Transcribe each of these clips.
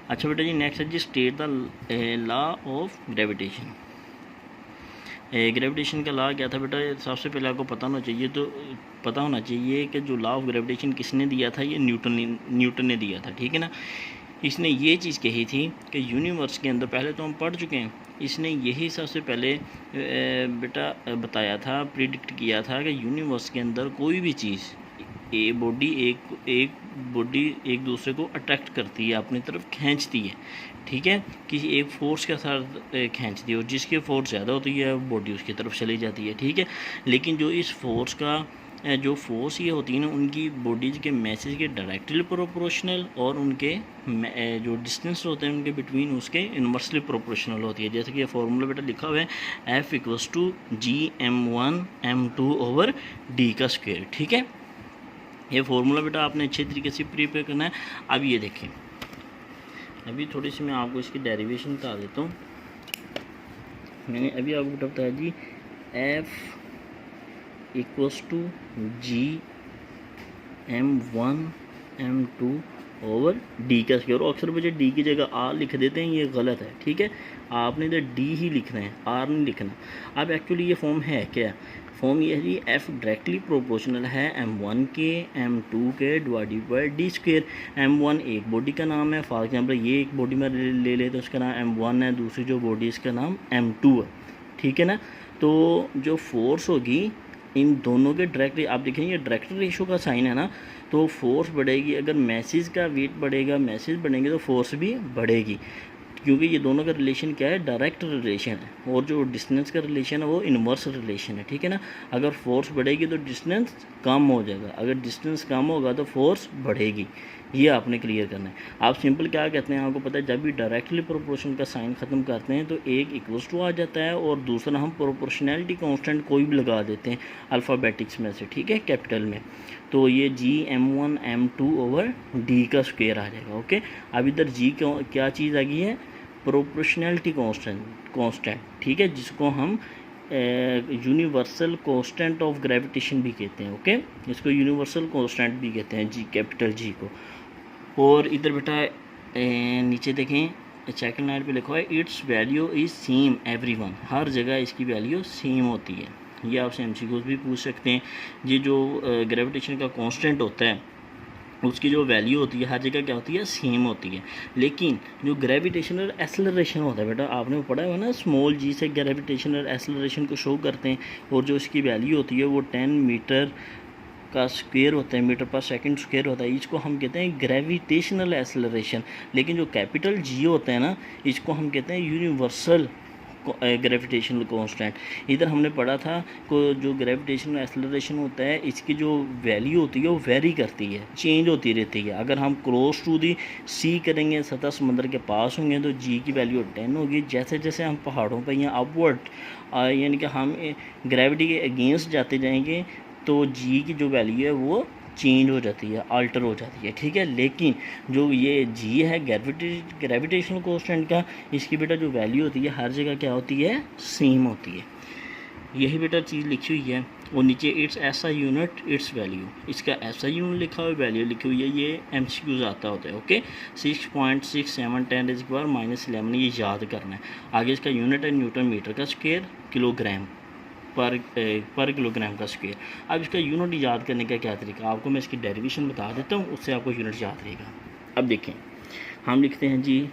अच्छा बेटा जी नेक्स्ट है जी state the law of gravitation. Gravitation का लॉ क्या था बेटा, सबसे पहले आपको पता होना चाहिए कि जो लॉ ऑफ ग्रेविटेशन किसने दिया था, ये न्यूटन ने दिया था, ठीक है ना। इसने ये चीज़ कही थी कि यूनिवर्स के अंदर, पहले तो हम पढ़ चुके हैं, इसने यही सबसे पहले बेटा बताया था, प्रिडिक्ट किया था कि यूनिवर्स के अंदर कोई भी चीज़ एक बॉडी एक दूसरे को अट्रैक्ट करती है, अपनी तरफ खींचती है, ठीक है, किसी एक फोर्स के साथ खींचती है, और जिसकी फोर्स ज़्यादा होती है बॉडी उसकी तरफ चली जाती है, ठीक है। लेकिन जो इस फोर्स का जो फोर्स ये होती है ना, उनकी बॉडीज़ के मैसेज के डायरेक्टली प्रोपोर्शनल, और उनके जो डिस्टेंस होते हैं उनके बिटवीन उसके इन्वर्सली प्रोपोर्शनल होती है। जैसे कि ये फार्मूला बेटा लिखा हुआ है F=G_m1m2/d का स्क्वायर, ठीक है। ये फार्मूला बेटा आपने अच्छे तरीके से प्रिपेयर करना है। अब ये देखें, अभी थोड़ी सी मैं आपको इसकी डेरिवेशन बता देता हूँ। मैंने अभी आपको बेटा बताया जी F=G_m1m2/d का स्क्वायर। और अक्सर बच्चे डी की जगह आर लिख देते हैं, ये गलत है, ठीक है। आपने इधर डी ही लिखना है, आर नहीं लिखना। अब एक्चुअली ये फॉर्म है क्या, फॉर्म ये है जी एफ डायरेक्टली प्रोपोर्शनल है m1 के m2 के divided by D square. m1 एक बॉडी का नाम है, फॉर एग्जांपल ये एक बॉडी में ले लेते हैं, उसका नाम m1 है, दूसरी जो बॉडी इसका नाम m2 है, ठीक है ना। तो जो फोर्स होगी इन दोनों के डायरेक्टली, आप देखेंगे ये डायरेक्ट रेशो का साइन है ना, तो फोर्स बढ़ेगी। अगर मैसेज का वेट बढ़ेगा, मैसेज बढ़ेंगे तो फोर्स भी बढ़ेगी, क्योंकि ये दोनों का रिलेशन क्या है, डायरेक्ट रिलेशन है, और जो डिस्टेंस का रिलेशन है वो इन्वर्स रिलेशन है, ठीक है ना। अगर फोर्स बढ़ेगी तो डिस्टेंस कम हो जाएगा, अगर डिस्टेंस कम होगा तो फोर्स बढ़ेगी। ये आपने क्लियर करना है। आप सिंपल क्या कहते हैं, आपको पता है जब भी डायरेक्टली प्रोपोर्शन का साइन ख़त्म करते हैं तो एक इक्वल्स टू आ जाता है, और दूसरा हम प्रोपोर्शनैलिटी कांस्टेंट कोई भी लगा देते हैं अल्फ़ाबेटिक्स में से, ठीक है, कैपिटल में। तो ये G_m1m2/d का स्क्वायर आ जाएगा, ओके। अब इधर जी क्या चीज़ आ गई है, प्रोपोर्शनैलिटी कांस्टेंट, ठीक है, जिसको हम यूनिवर्सल कांस्टेंट ऑफ ग्रेविटेशन भी कहते हैं, ओके। इसको यूनिवर्सल कांस्टेंट भी कहते हैं, जी कैपिटल जी को। और इधर बेटा नीचे देखें सेकंड लाइन पे लिखा है its value is same everyone, हर जगह इसकी वैल्यू सेम होती है। ये आपसे एमसीक्यूज भी पूछ सकते हैं। ये जो ग्रेविटेशन का कांस्टेंट होता है उसकी जो वैल्यू होती है हर जगह क्या होती है, सेम होती है। लेकिन जो ग्रेविटेशनल एक्सेलरेशन होता है बेटा, आपने पढ़ा है ना, स्मॉल जी से ग्रेविटेशनल एक्सेलरेशन को शो करते हैं, और जो इसकी वैल्यू होती है वो 10 मीटर का स्क्वायर होता है, मीटर पर सेकंड स्क्वायर होता है। इसको हम कहते हैं ग्रेविटेशनल एक्सेलरेशन। लेकिन जो कैपिटल जी होता है ना, इसको हम कहते हैं यूनिवर्सल ग्रेविटेशनल कांस्टेंट। इधर हमने पढ़ा था को जो ग्रेविटेशनल एक्सेलरेशन होता है इसकी जो वैल्यू होती है वो वेरी करती है, चेंज होती रहती है। अगर हम क्लोज टू दी सी करेंगे, सतह समंदर के पास होंगे, तो जी की वैल्यू 10 होगी। जैसे जैसे हम पहाड़ों पर या अपवर्ड यानी कि हम ग्रेविटी के अगेंस्ट जाते जाएंगे तो जी की जो वैल्यू है वो चेंज हो जाती है, अल्टर हो जाती है, ठीक है। लेकिन जो ये जी है ग्रेविटेशनल कांस्टेंट का, इसकी बेटा जो वैल्यू होती है हर जगह क्या होती है, सेम होती है। यही बेटा चीज़ लिखी हुई है। और नीचे इट्स ऐसा यूनिट इट्स वैल्यू, इसका ऐसा यूनिट लिखा हुआ है, वैल्यू लिखी हुई है। ये एमसीक्यूज आता होता है, ओके। 6.6710⁻11 ये याद करना है। आगे इसका यूनिट है न्यूटन मीटर का स्क्वायर, किलोग्राम पर किलोग्राम का स्क्वायर। अब इसका यूनिट याद करने का क्या तरीका, आपको मैं इसकी डेरिवेशन बता देता हूँ, उससे आपको यूनिट याद रहेगा। अब देखें, हम लिखते हैं जी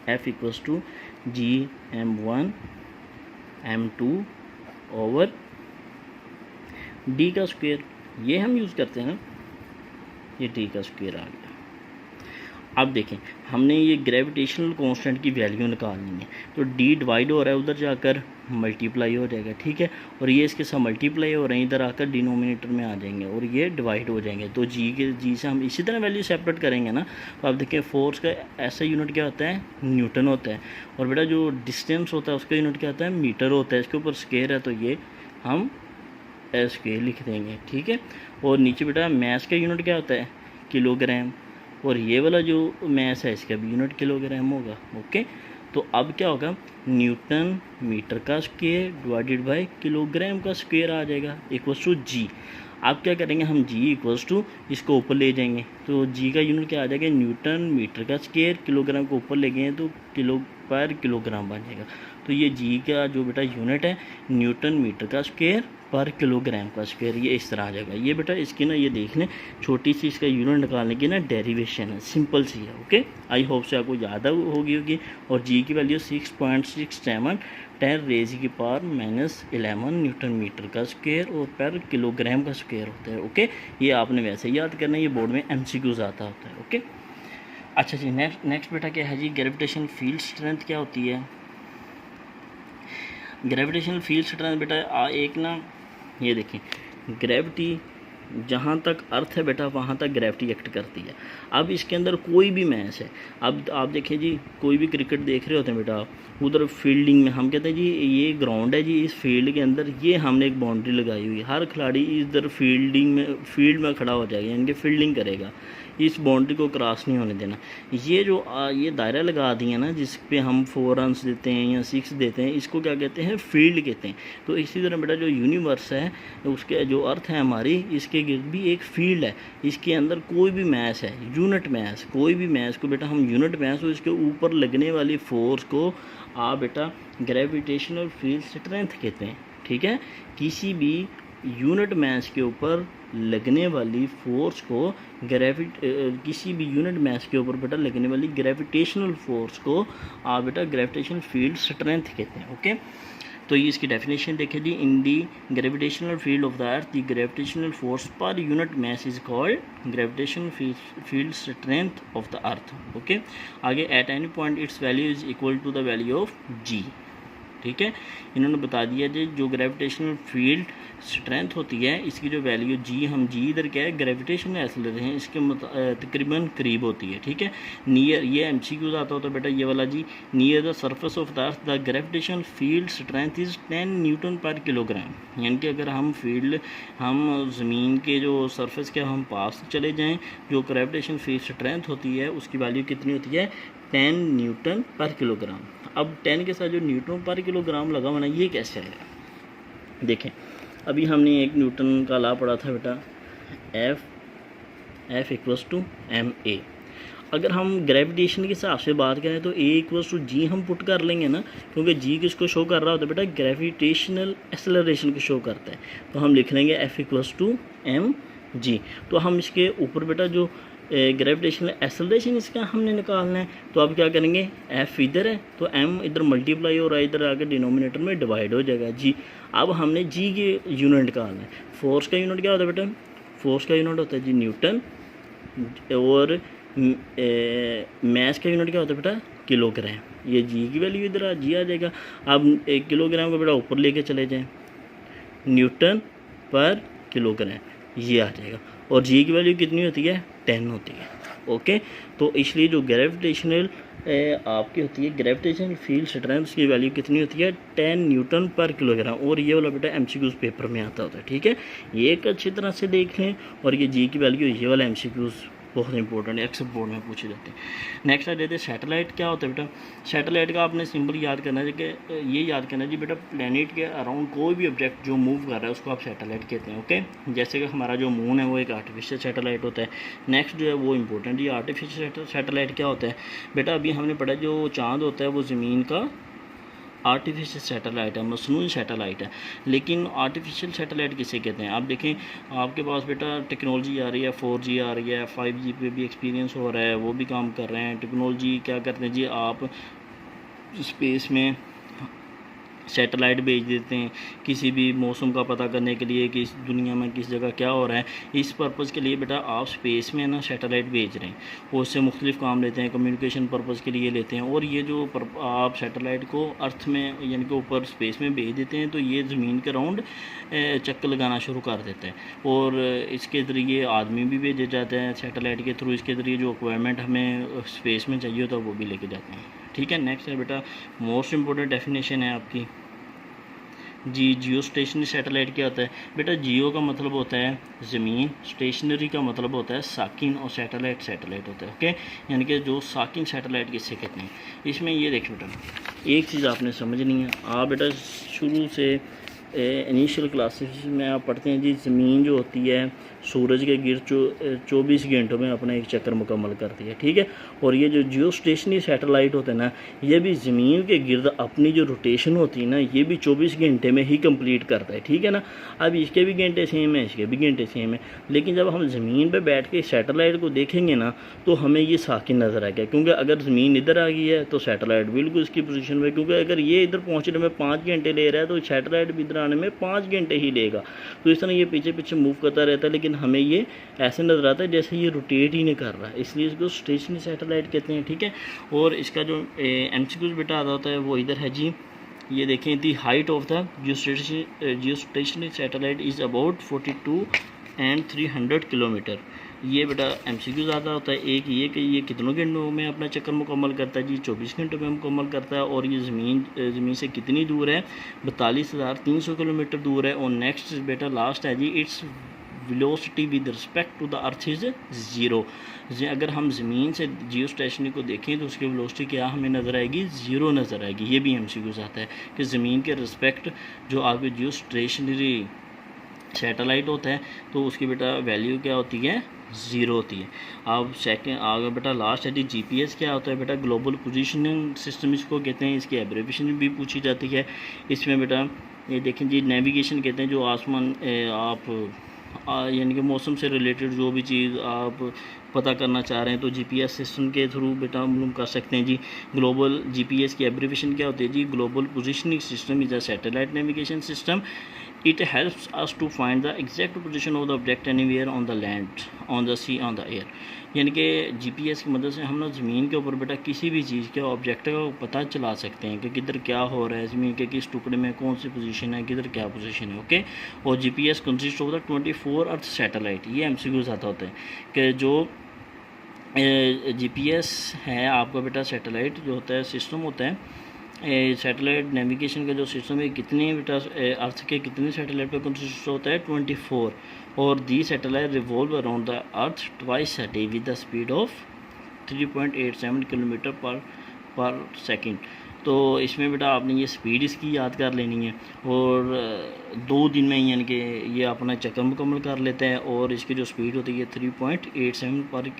F=G_m1m2/d का स्क्वायर। ये हम यूज़ करते हैं ना, ये d का स्क्वायर आ गया। अब देखें, हमने ये ग्रेविटेशनल कांस्टेंट की वैल्यू निकालनी है, तो d डिवाइड हो रहा है, उधर जाकर मल्टीप्लाई हो जाएगा, ठीक है। और ये इसके साथ मल्टीप्लाई हो रहे हैं, इधर आकर डिनोमिनेटर में आ जाएंगे और ये डिवाइड हो जाएंगे। तो जी से हम इसी तरह वैल्यू सेपरेट करेंगे ना। तो आप देखें फोर्स का ऐसा यूनिट क्या होता है, न्यूटन होता है। और बेटा जो डिस्टेंस होता है उसका यूनिट क्या होता है, मीटर होता है। इसके ऊपर स्क्वायर है तो ये हम स्क्वायर लिख देंगे, ठीक है। और नीचे बेटा मैस का यूनिट क्या होता है, किलोग्राम। और ये वाला जो मैस है इसका भी यूनिट किलोग्राम होगा, ओके। तो अब क्या होगा, न्यूटन मीटर का स्क्वायर डिवाइडेड बाय किलोग्राम का स्क्वायर आ जाएगा, इक्वल्स टू जी। आप क्या करेंगे, हम जी इक्वल्स टू इसको ऊपर ले जाएंगे तो जी का यूनिट क्या आ जाएगा, न्यूटन मीटर का स्क्वायर, किलोग्राम को ऊपर ले गए तो किलो पर किलोग्राम बन जाएगा। तो ये जी का जो बेटा यूनिट है न्यूटन मीटर का स्क्वायर पर किलोग्राम का स्क्वायर, ये इस तरह आ जाएगा। ये बेटा इसकी ना ये देख लें, छोटी सी इसका यूनिट निकालने की ना डेरिवेशन है, सिंपल सी है। ओके, आई होप से आपको याद होगी। और जी की वैल्यू 6.67 10⁻⁻11 न्यूटन मीटर का स्क्वायर और पर किलोग्राम का स्क्वायर होता है। ओके, ये आपने वैसे याद करना है, ये बोर्ड में MCQs आता होता है। ओके, अच्छा जी, नेक्स्ट बेटा क्या है जी, ग्रेविटेशनल फील्ड स्ट्रेंथ क्या होती है। ग्रेविटेशनल फील्ड स्ट्रेंथ बेटा एक ना, ये देखें, ग्रेविटी जहाँ तक अर्थ है बेटा वहाँ तक ग्रेविटी एक्ट करती है। अब इसके अंदर कोई भी मैच है, अब आप देखिए जी, कोई भी क्रिकेट देख रहे होते हैं बेटा, उधर फील्डिंग में हम कहते हैं जी ये ग्राउंड है जी, इस फील्ड के अंदर ये हमने एक बाउंड्री लगाई हुई है, हर खिलाड़ी इधर फील्ड में खड़ा हो जाएगा, यानी कि फील्डिंग करेगा, इस बाउंड्री को क्रॉस नहीं होने देना। ये जो ये दायरा लगा दिए ना जिस पे हम 4 रन्स देते हैं या 6 देते हैं, इसको क्या कहते हैं, फील्ड कहते हैं। तो इसी तरह बेटा जो यूनिवर्स है, उसके जो अर्थ है हमारी, इसके गिर्द भी एक फील्ड है, इसके अंदर कोई भी मैस है, यूनिट मैस, कोई भी मैस को बेटा हम यूनिट मैस हो, इसके ऊपर लगने वाली फोर्स को आप बेटा ग्रेविटेशनल फील्ड स्ट्रेंथ कहते हैं। ठीक है, किसी भी यूनिट मैस के ऊपर लगने वाली फोर्स को किसी भी यूनिट मैस के ऊपर बेटा लगने वाली ग्रेविटेशनल फोर्स को आप बेटा ग्रेविटेशनल फील्ड स्ट्रेंथ कहते हैं। ओके, तो ये इसकी डेफिनेशन देखें जी, in the gravitational field of the earth the gravitational force per unit mass is called gravitational field strength of the earth. Okay, आगे at any point its value is equal to the value of g. ठीक है, इन्होंने बता दिया जी जो gravitational field strength होती है इसकी जो वैल्यू जी, हम जी इधर क्या है ग्रेविटेशनल एक्सेलरेशन है, इसके तकरीबन करीब होती है। ठीक है, नियर, ये MCQ आता होता है बेटा ये वाला g, near the surface of the earth the gravitational field strength is 10 newton per kilogram. यानी कि अगर हम ज़मीन के जो सरफेस के हम पास चले जाएँ, जो ग्रेविटेशनल फील्ड स्ट्रेंथ होती है उसकी वैल्यू कितनी होती है, 10 न्यूटन पर किलोग्राम। अब 10 के साथ जो न्यूटन पर किलोग्राम लगा हुआ ना, ये कैसे आएगा, देखें, अभी हमने एक न्यूटन का लॉ पढ़ा था बेटा, F इक्वल्स टू ma। अगर हम ग्रेविटेशन के हिसाब से बात करें तो A इक्वल्स टू जी हम पुट कर लेंगे ना, क्योंकि जी किसको शो कर रहा होता है बेटा, ग्रेविटेशनल एक्सेलरेशन को शो करता है। तो हम लिख लेंगे F इक्वल्स टू mg। तो हम इसके ऊपर बेटा जो ग्रेविटेशनल एक्सेलरेशन इसका हमने निकालना है, तो अब क्या करेंगे, F इधर है तो m इधर मल्टीप्लाई हो रहा है, इधर आकर डिनोमिनेटर में डिवाइड हो जाएगा जी। अब हमने जी के यूनिट निकालना है। फोर्स का यूनिट क्या होता है बेटा, फोर्स का यूनिट होता है जी न्यूटन, और मैस का यूनिट क्या होता है बेटा, किलोग्राम। ये जी की वैल्यू इधर जी आ जाएगा। अब 1 किलोग्राम को बेटा ऊपर लेके चले जाएँ, न्यूटन पर किलोग्राम ये आ जाएगा, और जी की वैल्यू कितनी होती है, 10 होती है। ओके, तो इसलिए जो ग्रेविटेशनल आपकी होती है ग्रेविटेशनल फील्ड स्ट्रेंथ की वैल्यू कितनी होती है, 10 न्यूटन पर किलोग्राम। और ये वाला बेटा MCQs पेपर में आता होता है। ठीक है, ये एक अच्छी तरह से देख लें। और ये जी की वैल्यू, ये वाला MCQs बहुत इंपॉर्टेंट है, एक्सेप्ट बोर्ड में पूछे जाते हैं। नेक्स्ट आ जाते हैं सैटेलाइट। क्या होता है बेटा, सैटेलाइट का आपने सिंपल याद करना है कि ये याद करना है जी बेटा, प्लेनेट के अराउंड कोई भी ऑब्जेक्ट जो मूव कर रहा है उसको आप सैटेलाइट कहते हैं। ओके, जैसे कि हमारा जो मून है वो एक आर्टिफिशियल सैटेलाइट होता है। नेक्स्ट जो है वो इंपॉर्टेंट, ये आर्टिफिशियल सैटेलाइट क्या होता है बेटा, अभी हमने पढ़ा जो चाँद होता है वो ज़मीन का आर्टिफिशियल सैटेलाइट है, मसनूई सैटेलाइट है। लेकिन आर्टिफिशियल सैटेलाइट किसे कहते हैं, आप देखें आपके पास बेटा टेक्नोलॉजी आ रही है, 4G आ रही है, 5G पे भी एक्सपीरियंस हो रहा है, वो भी काम कर रहे हैं। टेक्नोलॉजी क्या करते हैं जी, आप स्पेस में सैटेलाइट भेज देते हैं किसी भी मौसम का पता करने के लिए कि इस दुनिया में किस जगह क्या हो रहा है। इस पर्पज़ के लिए बेटा आप स्पेस में ना सैटेलाइट भेज रहे हैं, वो उससे मुख्तलिफ काम लेते हैं, कम्युनिकेशन पर्पज़ के लिए लेते हैं। और ये जो आप सैटेलाइट को अर्थ में यानी कि ऊपर स्पेस में भेज देते हैं तो ये ज़मीन के राउंड चक्कर लगाना शुरू कर देता है। और इसके ज़रिए आदमी भी भेजे जाते हैं सैटेलाइट के थ्रू, इसके ज़रिए जो रिक्वायरमेंट हमें स्पेस में चाहिए होता है वो भी लेके जाते हैं। ठीक है, नेक्स्ट है बेटा मोस्ट इम्पोर्टेंट डेफिनेशन है आपकी जी, जियो स्टेशनरी सैटेलाइट क्या होता है बेटा, जियो का मतलब होता है ज़मीन, स्टेशनरी का मतलब होता है साकिन, और सैटेलाइट होता है। ओके, यानी कि जो साकिन सैटेलाइट किससे कहते हैं। इसमें ये देखिए बेटा, एक चीज़ आपने समझनी है, आप बेटा शुरू से इनिशियल क्लासेस में आप पढ़ते हैं जी, ज़मीन जो होती है सूरज के गिर्द 24 घंटों में अपना एक चक्कर मुकम्मल करती है, ठीक है। और ये जो जियो स्टेशनरी सैटेलाइट होते हैं ना, ये भी ज़मीन के गिर्द अपनी जो रोटेशन होती है ना, ये भी 24 घंटे में ही कंप्लीट करता है, ठीक है ना। अब इसके भी घंटे सेम है, इसके भी घंटे सेम है, लेकिन जब हम ज़मीन पर बैठ के सैटेलाइट को देखेंगे ना, तो हमें ये साकिन नज़र आएगा, क्योंकि अगर ज़मीन इधर आ गई है तो सैटेलाइट बिल्कुल इसकी पोजीशन में, क्योंकि अगर ये इधर पहुंचने में 5 घंटे ले रहा है तो सैटेलाइट भी इधर आने में 5 घंटे ही लेगा। तो इस तरह ये पीछे पीछे मूव करता रहता है, लेकिन हमें ये ऐसे नज़र आता है जैसे ये रोटेट ही नहीं कर रहा है, इसलिए इसको स्टेशनरी सैटेलाइट कहते हैं, ठीक है। और इसका जो MCQs बेटा आता होता है वो इधर है जी, ये देखें, दी height of the Jio stationery satellite is about 42 and 300 kilometre. ये बेटा MCQ ज़्यादा होता है। एक ये कि ये कितनों घंटों में अपना चक्कर मुकम्मल करता है जी, 24 घंटों में मुकम्मल करता है। और ये ज़मीन से कितनी दूर है, 42,300 किलोमीटर दूर है। और नेक्स्ट बेटा लास्ट है जी, its velocity with respect to the earth is 0। अगर हम ज़मीन से जियो स्टेशनरी को देखें तो उसकी वेलोसिटी क्या हमें नज़र आएगी, 0 नज़र आएगी। ये भी MCQ आता है कि ज़मीन के रिस्पेक्ट जो आपके जियो स्टेशनरी सैटेलाइट होता है तो उसकी बेटा वैल्यू क्या होती है, 0 होती है। अब सेकंड आगे बेटा लास्ट है जी, GPS क्या होता है बेटा, ग्लोबल पोजीशनिंग सिस्टम इसको कहते हैं, इसकी एब्रीविएशन भी पूछी जाती है। इसमें बेटा ये देखें जी, नेविगेशन कहते हैं, जो आसमान आप यानी कि मौसम से रिलेटेड जो भी चीज़ आप पता करना चाह रहे हैं तो GPS सिस्टम के थ्रू बेटा मालूम कर सकते हैं जी। ग्लोबल GPS की एब्रीविएशन क्या होती है जी, global positioning system is a satellite navigation system. It helps us to find the exact position of the object anywhere on the land, on the sea, on the air। यानी कि GPS की मदद से हम ना ज़मीन के ऊपर बेटा किसी भी चीज़ के ऑब्जेक्ट का पता चला सकते हैं कि किधर क्या हो रहा है, ज़मीन के किस टुकड़े में कौन सी पोजीशन है, किधर क्या पोजीशन है, ओके। और GPS consist of the 24 earth satellite. ये MCQ आता होता है कि जो GPS है आपका बेटा सैटेलाइट जो होता है, सिस्टम होता है, सैटेलाइट नेविगेशन का जो सिस्टम है, कितने बेटा अर्थ के कितने सैटेलाइट पर कंसिस्ट होता है, 24। और the satellite revolve around the earth twice a day with the speed of 3.87 kilometre per second. तो इसमें बेटा आपने ये स्पीड इसकी याद कर लेनी है, और 2 दिन में यानी कि ये अपना चक्कर मुकम्मल कर लेता है। और इसकी जो स्पीड होती है 3.87 पर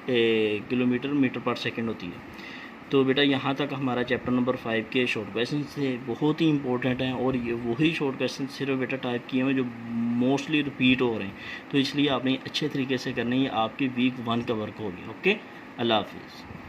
किलोमीटर मीटर पर सेकंड होती है। तो बेटा यहाँ तक हमारा चैप्टर नंबर 5 के शॉर्ट क्वेश्चन थे, बहुत ही इंपॉर्टेंट हैं। और ये वही शॉर्ट क्वेश्चन सिर्फ बेटा टाइप किए हैं जो मोस्टली रिपीट हो रहे हैं, तो इसलिए आपने अच्छे तरीके से करना है। ये आपकी वीक 1 का वर्क हो गया, ओके। अल्लाह हाफिज़।